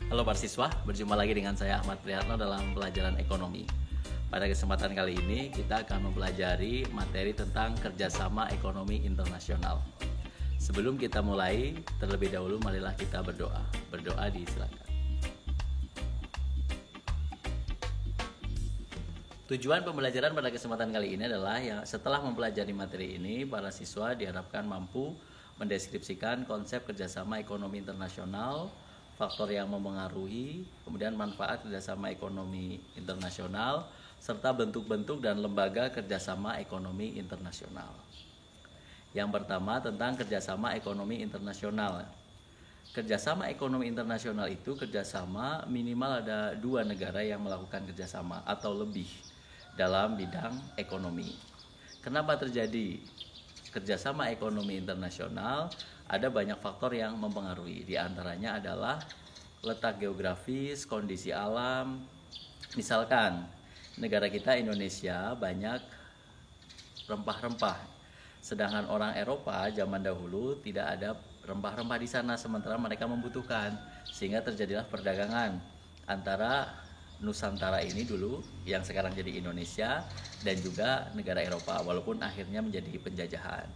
Halo mahasiswa, berjumpa lagi dengan saya Ahmad Priyatno dalam pelajaran ekonomi. Pada kesempatan kali ini kita akan mempelajari materi tentang kerjasama ekonomi internasional. Sebelum kita mulai, terlebih dahulu marilah kita berdoa. Berdoa disilakan. Tujuan pembelajaran pada kesempatan kali ini adalah setelah mempelajari materi ini, para siswa diharapkan mampu mendeskripsikan konsep kerjasama ekonomi internasional, faktor yang mempengaruhi, kemudian manfaat kerjasama ekonomi internasional, serta bentuk-bentuk dan lembaga kerjasama ekonomi internasional. Yang pertama tentang kerjasama ekonomi internasional. Kerjasama ekonomi internasional itu kerjasama minimal ada dua negara yang melakukan kerjasama atau lebih dalam bidang ekonomi. Kenapa terjadi kerjasama ekonomi internasional? Ada banyak faktor yang mempengaruhi. Di antaranya adalah letak geografis, kondisi alam. Misalkan negara kita Indonesia banyak rempah-rempah, sedangkan orang Eropa zaman dahulu tidak ada rempah-rempah di sana, sementara mereka membutuhkan, sehingga terjadilah perdagangan antara Nusantara ini dulu yang sekarang jadi Indonesia dan juga negara Eropa, walaupun akhirnya menjadi penjajahan.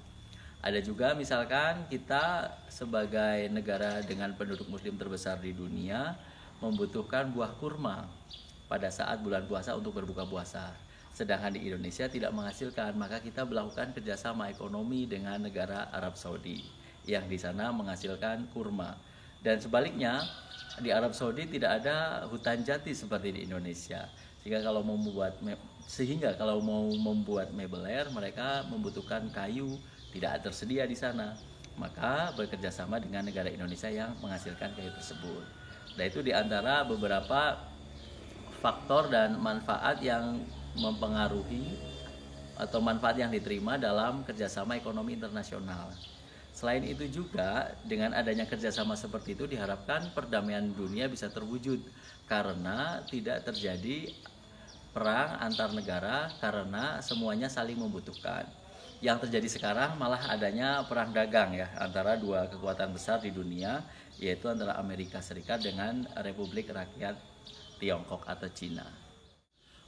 Ada juga misalkan kita sebagai negara dengan penduduk muslim terbesar di dunia membutuhkan buah kurma pada saat bulan puasa untuk berbuka puasa. Sedangkan di Indonesia tidak menghasilkan, maka kita melakukan kerjasama ekonomi dengan negara Arab Saudi yang di sana menghasilkan kurma. Dan sebaliknya di Arab Saudi tidak ada hutan jati seperti di Indonesia. Sehingga kalau mau membuat mebeler mereka membutuhkan kayu, tidak tersedia di sana, maka bekerjasama dengan negara Indonesia yang menghasilkan kayu tersebut. Nah, itu diantara beberapa faktor dan manfaat yang mempengaruhi atau manfaat yang diterima dalam kerjasama ekonomi internasional. Selain itu juga dengan adanya kerjasama seperti itu diharapkan perdamaian dunia bisa terwujud karena tidak terjadi perang antar negara karena semuanya saling membutuhkan. Yang terjadi sekarang malah adanya perang dagang ya antara dua kekuatan besar di dunia, yaitu antara Amerika Serikat dengan Republik Rakyat Tiongkok atau Cina.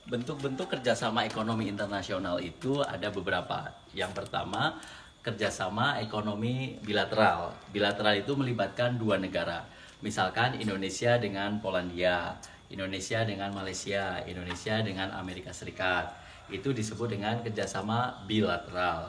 Bentuk-bentuk kerjasama ekonomi internasional itu ada beberapa. Yang pertama, kerjasama ekonomi bilateral. Bilateral itu melibatkan dua negara. Misalkan Indonesia dengan Polandia, Indonesia dengan Malaysia, Indonesia dengan Amerika Serikat. Itu disebut dengan kerjasama bilateral.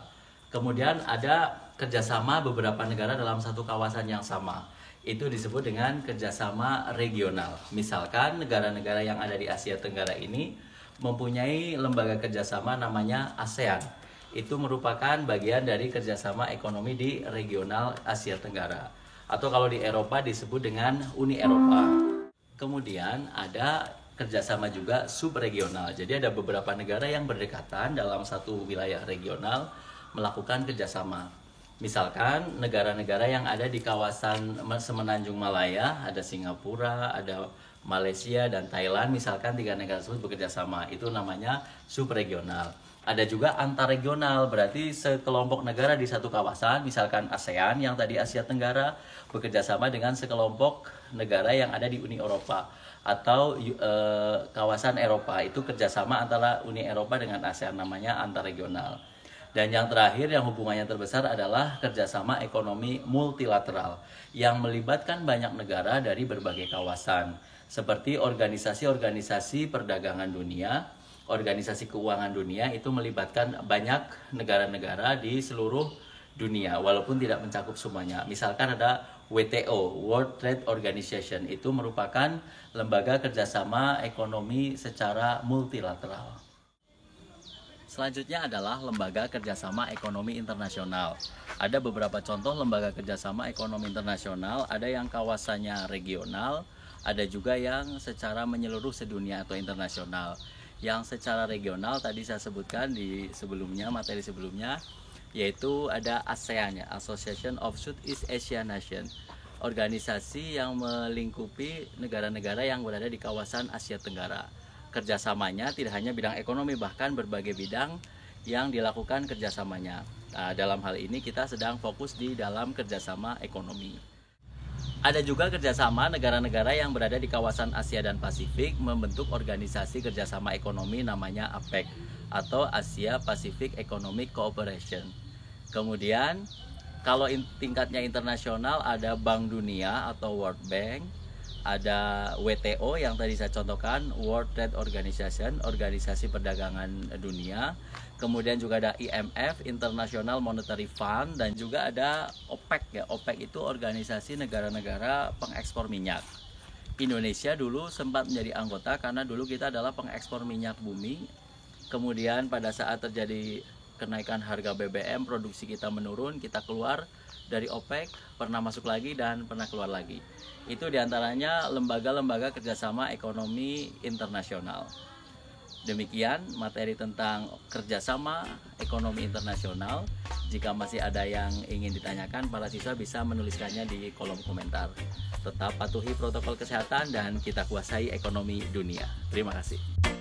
Kemudian ada kerjasama beberapa negara dalam satu kawasan yang sama. Itu disebut dengan kerjasama regional. Misalkan negara-negara yang ada di Asia Tenggara ini mempunyai lembaga kerjasama namanya ASEAN. Itu merupakan bagian dari kerjasama ekonomi di regional Asia Tenggara. Atau kalau di Eropa disebut dengan Uni Eropa. Kemudian ada kerjasama juga subregional. Jadi ada beberapa negara yang berdekatan dalam satu wilayah regional melakukan kerjasama. Misalkan negara-negara yang ada di kawasan Semenanjung Malaya, ada Singapura, ada Malaysia dan Thailand. Misalkan tiga negara tersebut bekerjasama, itu namanya subregional. Ada juga antarregional, berarti sekelompok negara di satu kawasan, misalkan ASEAN yang tadi Asia Tenggara bekerjasama dengan sekelompok negara yang ada di Uni Eropa atau kawasan Eropa. Itu kerjasama antara Uni Eropa dengan ASEAN, namanya antarregional. Dan yang terakhir yang hubungannya terbesar adalah kerjasama ekonomi multilateral yang melibatkan banyak negara dari berbagai kawasan seperti organisasi-organisasi perdagangan dunia, organisasi keuangan dunia. Itu melibatkan banyak negara-negara di seluruh dunia walaupun tidak mencakup semuanya. Misalkan ada WTO, World Trade Organization, itu merupakan lembaga kerjasama ekonomi secara multilateral. Selanjutnya adalah lembaga kerjasama ekonomi internasional. Ada beberapa contoh lembaga kerjasama ekonomi internasional, ada yang kawasannya regional, ada juga yang secara menyeluruh sedunia atau internasional. Yang secara regional tadi saya sebutkan di sebelumnya, materi sebelumnya, yaitu ada ASEAN, Association of Southeast Asian Nations, organisasi yang melingkupi negara-negara yang berada di kawasan Asia Tenggara. Kerjasamanya tidak hanya bidang ekonomi, bahkan berbagai bidang yang dilakukan kerjasamanya. Dalam hal ini kita sedang fokus di dalam kerjasama ekonomi. Ada juga kerjasama negara-negara yang berada di kawasan Asia dan Pasifik membentuk organisasi kerjasama ekonomi namanya APEC atau Asia Pacific Economic Cooperation. Kemudian kalau tingkatnya internasional ada Bank Dunia atau World Bank, ada WTO yang tadi saya contohkan, World Trade Organization, Organisasi Perdagangan Dunia. Kemudian juga ada IMF, International Monetary Fund, dan juga ada OPEC ya. OPEC itu organisasi negara-negara pengekspor minyak. Indonesia dulu sempat menjadi anggota karena dulu kita adalah pengekspor minyak bumi. Kemudian pada saat terjadi kenaikan harga BBM, produksi kita menurun, kita keluar dari OPEC, pernah masuk lagi dan pernah keluar lagi. Itu diantaranya lembaga-lembaga kerjasama ekonomi internasional. Demikian materi tentang kerjasama ekonomi internasional. Jika masih ada yang ingin ditanyakan, para siswa bisa menuliskannya di kolom komentar. Tetap patuhi protokol kesehatan dan kita kuasai ekonomi dunia. Terima kasih.